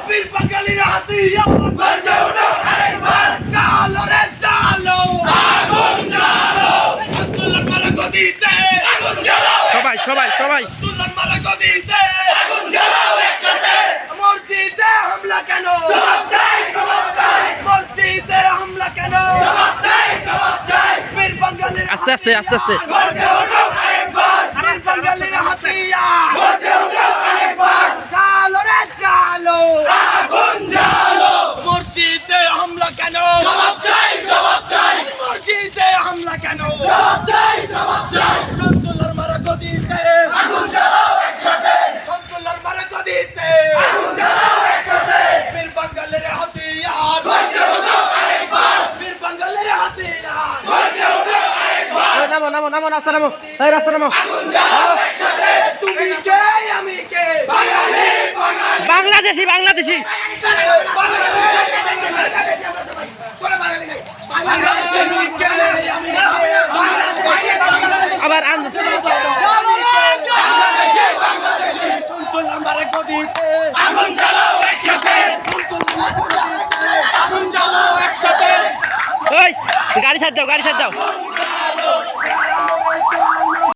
বীর বাঙালির হাতিয়ার গর্জে ওঠো আরেকবার চালো রে চালো আগুন জ্বালো আন্দোলন মারা গদিতে আগুন জ্বালাও সবাই সবাই সবাই আন্দোলন মারা গদিতে আগুন জ্বালাও একসাথে মসজিদে হামলা কেন জবাব চাই মসজিদে হামলা কেন জবাব চাই বীর বাঙালির আস্তে আস্তে আস্তে আস্তে গর্জে ওঠো আরেকবার বীর বাঙালির হাতিয়ার গর্জে ওঠো আরেকবার চালো রে চালো আগুন জ্বালো মসজিদে হামলা কেন জবাব চাই মসজিদে হামলা কেন জবাব চাই সন্তুলার মারা গদিতে আগুন জ্বালাও একসাথে সন্তুলার মারা গদিতে আগুন জ্বালাও একসাথে বীর বাঙালির হাতিয়ার গর্জে ওঠো আরেকবার বীর বাঙালির হাতিয়ার গর্জে ওঠো আরেকবার নামো নামো নামো রাস্তা নামো এই রাস্তা নামো আগুন জ্বালাও একসাথে তুমি কে আমি কে বাঙালি বাংলাদেশি বাংলাদেশি আবার আগুন জ্বালাও একসাথে ওই গাড়ি ছাড় দাও গাড়ি ছাড় দাও